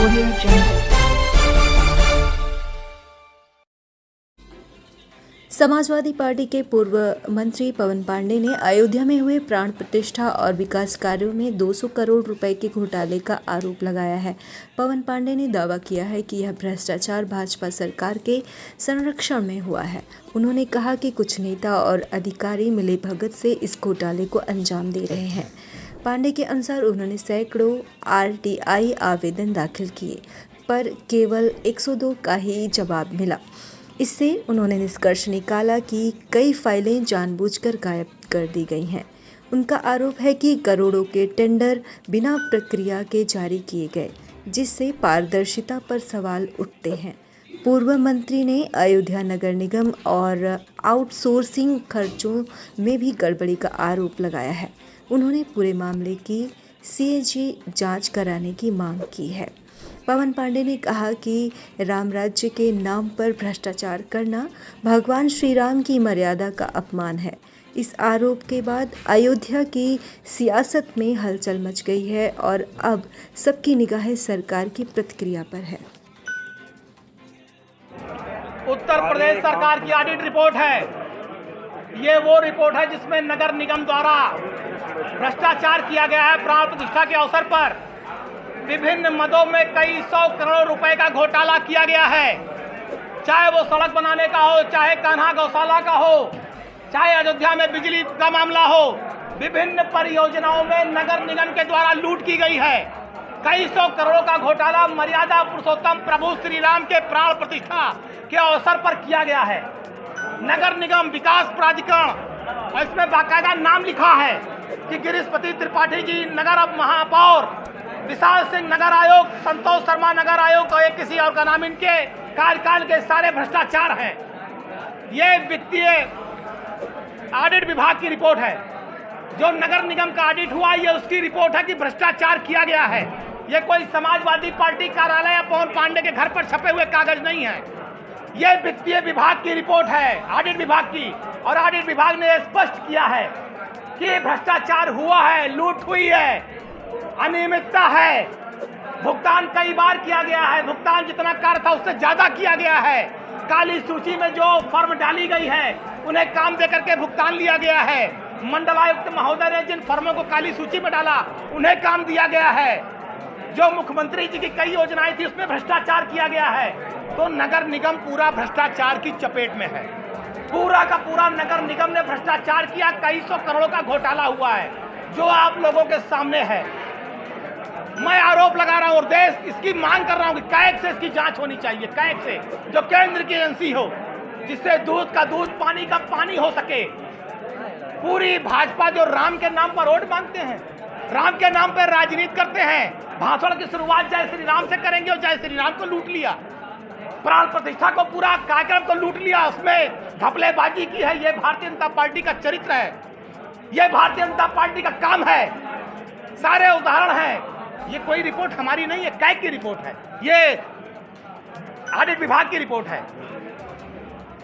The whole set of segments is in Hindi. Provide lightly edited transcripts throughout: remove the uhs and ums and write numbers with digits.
Audio Jungle। समाजवादी पार्टी के पूर्व मंत्री पवन पांडे ने अयोध्या में हुए प्राण प्रतिष्ठा और विकास कार्यों में 200 करोड़ रुपए के घोटाले का आरोप लगाया है। पवन पांडे ने दावा किया है कि यह भ्रष्टाचार भाजपा सरकार के संरक्षण में हुआ है। उन्होंने कहा कि कुछ नेता और अधिकारी मिलीभगत से इस घोटाले को अंजाम दे रहे हैं। पांडे के अनुसार उन्होंने सैकड़ों आरटीआई आवेदन दाखिल किए, पर केवल 102 का ही जवाब मिला। इससे उन्होंने निष्कर्ष निकाला कि कई फाइलें जानबूझकर गायब कर दी गई हैं। उनका आरोप है कि करोड़ों के टेंडर बिना प्रक्रिया के जारी किए गए, जिससे पारदर्शिता पर सवाल उठते हैं। पूर्व मंत्री ने अयोध्या नगर निगम और आउटसोर्सिंग खर्चों में भी गड़बड़ी का आरोप लगाया है। उन्होंने पूरे मामले की सीएजी जांच कराने की मांग की है। पवन पांडे ने कहा कि राम राज्य के नाम पर भ्रष्टाचार करना भगवान श्री राम की मर्यादा का अपमान है। इस आरोप के बाद अयोध्या की सियासत में हलचल मच गई है और अब सबकी निगाहें सरकार की प्रतिक्रिया पर है। उत्तर प्रदेश सरकार की ऑडिट रिपोर्ट है। ये वो रिपोर्ट है जिसमें नगर निगम द्वारा भ्रष्टाचार किया गया है। प्राण प्रतिष्ठा के अवसर पर विभिन्न मदों में कई 100 करोड़ रुपए का घोटाला किया गया है। चाहे वो सड़क बनाने का हो, चाहे कान्हा गौशाला का हो, चाहे अयोध्या में बिजली का मामला हो, विभिन्न परियोजनाओं में नगर निगम के द्वारा लूट की गई है। कई 100 करोड़ का घोटाला मर्यादा पुरुषोत्तम प्रभु श्री राम के प्राण प्रतिष्ठा के अवसर पर किया गया है। नगर निगम विकास प्राधिकरण, इसमें बाकायदा नाम लिखा है कि गिरीशपति त्रिपाठी जी नगर महापौर, विशाल सिंह नगर आयोग, संतोष शर्मा नगर आयोग और किसी और का नाम, इनके कार्यकाल के सारे भ्रष्टाचार हैं। ये वित्तीय ऑडिट विभाग की रिपोर्ट है। जो नगर निगम का ऑडिट हुआ, ये उसकी रिपोर्ट है कि भ्रष्टाचार किया गया है। ये कोई समाजवादी पार्टी कार्यालय या पवन पांडे के घर पर छपे हुए कागज नहीं है। ये वित्तीय विभाग की रिपोर्ट है, ऑडिट विभाग की, और ऑडिट विभाग ने स्पष्ट किया है कि भ्रष्टाचार हुआ है, लूट हुई है, अनियमितता है, भुगतान कई बार किया गया है, भुगतान जितना कार्य था उससे ज्यादा किया गया है। काली सूची में जो फर्म डाली गई है उन्हें काम देकर के भुगतान लिया गया है। मंडलायुक्त महोदय ने जिन फर्मों को काली सूची में डाला उन्हें काम दिया गया है। जो मुख्यमंत्री जी की कई योजनाएं थी उसमें भ्रष्टाचार किया गया है। तो नगर निगम पूरा भ्रष्टाचार की चपेट में है। पूरा का पूरा नगर निगम ने भ्रष्टाचार किया। कई 100 करोड़ का घोटाला हुआ है जो आप लोगों के सामने है। मैं आरोप लगा रहा हूं और देश इसकी मांग कर रहा हूं कि कैग से इसकी जांच होनी चाहिए। कैग से, जो केंद्र की एजेंसी हो, जिससे दूध का दूध, पानी का पानी हो सके। पूरी भाजपा जो राम के नाम पर वोट मांगते हैं, राम के नाम पर राजनीति करते हैं, भाषण की शुरुआत जय श्री राम से करेंगे और जय श्री राम को लूट लिया। प्राण प्रतिष्ठा को, पूरा कार्यक्रम को लूट लिया, उसमें घपलेबाजी की है। ये भारतीय जनता पार्टी का चरित्र है, ये भारतीय जनता पार्टी का काम है। सारे उदाहरण हैं। ये कोई रिपोर्ट हमारी नहीं है, कैग की रिपोर्ट है। ये ऑडिट विभाग की रिपोर्ट है।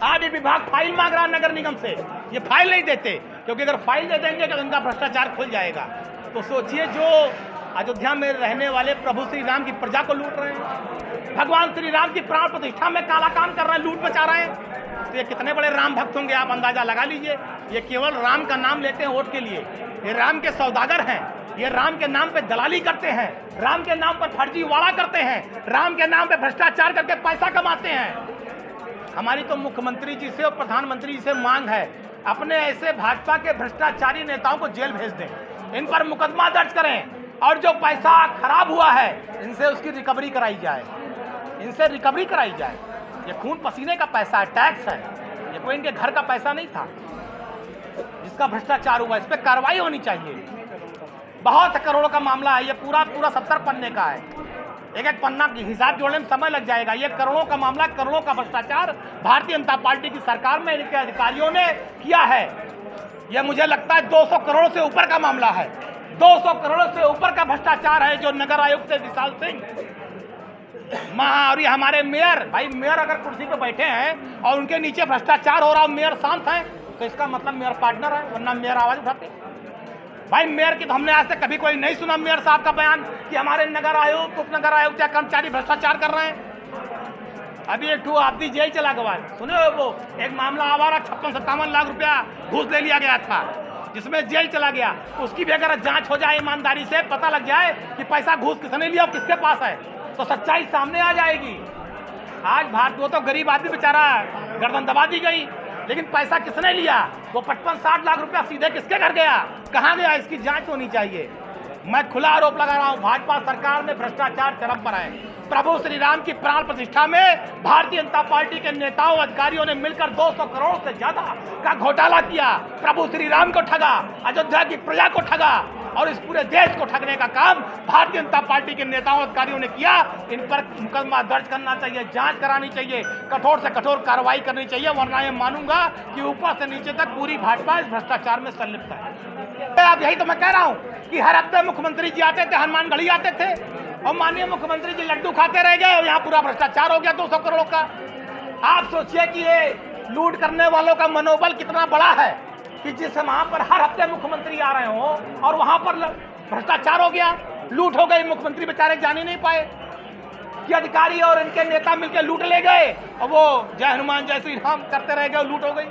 ऑडिट विभाग फाइल मांग रहा नगर निगम से, ये फाइल नहीं देते, क्योंकि अगर फाइल दे देंगे तो उनका भ्रष्टाचार खुल जाएगा। तो सोचिए, जो अयोध्या में रहने वाले प्रभु श्री राम की प्रजा को लूट रहे हैं, भगवान श्री राम की प्राण प्रतिष्ठा में काला काम कर रहे हैं, लूट मचा रहे हैं, तो ये कितने बड़े राम भक्त होंगे, आप अंदाजा लगा लीजिए। ये केवल राम का नाम लेते हैं वोट के लिए। ये राम के सौदागर हैं। ये राम के नाम पे दलाली करते हैं, राम के नाम पर फर्जीवाड़ा करते हैं, राम के नाम पे भ्रष्टाचार करके पैसा कमाते हैं। हमारी तो मुख्यमंत्री जी से और प्रधानमंत्री जी से मांग है, अपने ऐसे भाजपा के भ्रष्टाचारी नेताओं को जेल भेज दें, इन पर मुकदमा दर्ज करें और जो पैसा खराब हुआ है इनसे उसकी रिकवरी कराई जाए, इनसे रिकवरी कराई जाए। ये खून पसीने का पैसा है, टैक्स है, ये कोई इनके घर का पैसा नहीं था जिसका भ्रष्टाचार हुआ। इस पर कार्रवाई होनी चाहिए। बहुत करोड़ों का मामला है, ये पूरा 70 पन्ने का है। एक एक पन्ना की हिसाब जोड़ने में समय लग जाएगा। ये करोड़ों का मामला, करोड़ों का भ्रष्टाचार भारतीय जनता पार्टी की सरकार में इनके अधिकारियों ने किया है। ये मुझे लगता है 200 करोड़ से ऊपर का मामला है। 200 करोड़ से ऊपर का भ्रष्टाचार है जो नगर आयुक्त से विशाल सिंह और ये हमारे मेयर, भाई मेयर अगर कुर्सी पे बैठे हैं और उनके नीचे भ्रष्टाचार हो रहा है, मेयर शांत है, तो इसका मतलब मेयर पार्टनर है, वरना मेयर आवाज उठाते। भाई मेयर की तो हमने आज तक कभी कोई नहीं सुना मेयर साहब का बयान कि हमारे नगर आयोग उप नगर आयोग क्या कर्मचारी भ्रष्टाचार कर रहे हैं। अभी एक ठू आपदी जेल चला गया, सुने हो वो एक मामला आवारा 56-57 लाख रुपया घूस ले लिया गया था, जिसमें जेल चला गया। उसकी भी अगर जांच हो जाए ईमानदारी से, पता लग जाए कि पैसा घूस किसने लिया और किसके पास है, तो सच्चाई सामने आ जाएगी। आज भारत वो तो गरीब आदमी बेचारा गर्दन दबा दी गई, लेकिन पैसा किसने लिया, वो 55-60 लाख रुपया सीधे किसके घर गया, कहाँ गया, इसकी जांच होनी चाहिए। मैं खुला आरोप लगा रहा हूँ, भाजपा सरकार में भ्रष्टाचार चरम पर है। प्रभु श्री राम की प्राण प्रतिष्ठा में भारतीय जनता पार्टी के नेताओं अधिकारियों ने मिलकर 200 करोड़ से ज्यादा का घोटाला किया। प्रभु श्री राम को ठगा, अयोध्या की प्रजा को ठगा और इस पूरे देश को ठगने का काम भारतीय जनता पार्टी के नेताओं अधिकारियों ने किया। इन पर मुकदमा दर्ज करना चाहिए, जांच करानी चाहिए, कठोर से कठोर कार्रवाई करनी चाहिए, वरना ये मानूंगा कि ऊपर से नीचे तक पूरी भाजपा इस भ्रष्टाचार में संलिप्त है। अब यही तो मैं कह रहा हूँ कि हर हफ्ते मुख्यमंत्री जी आते थे, हनुमानगढ़ी आते थे और माननीय मुख्यमंत्री जी लड्डू खाते रह गए और यहाँ पूरा भ्रष्टाचार हो गया 200 करोड़ का। आप सोचिए कि ये लूट करने वालों का मनोबल कितना बड़ा है कि जिस वहां पर हर हफ्ते मुख्यमंत्री आ रहे हो और वहां पर भ्रष्टाचार हो गया, लूट हो गई, मुख्यमंत्री बेचारे जान ही नहीं पाए कि अधिकारी और इनके नेता मिलकर लूट ले गए और वो जय हनुमान जय श्री राम करते रह गए और लूट हो गई।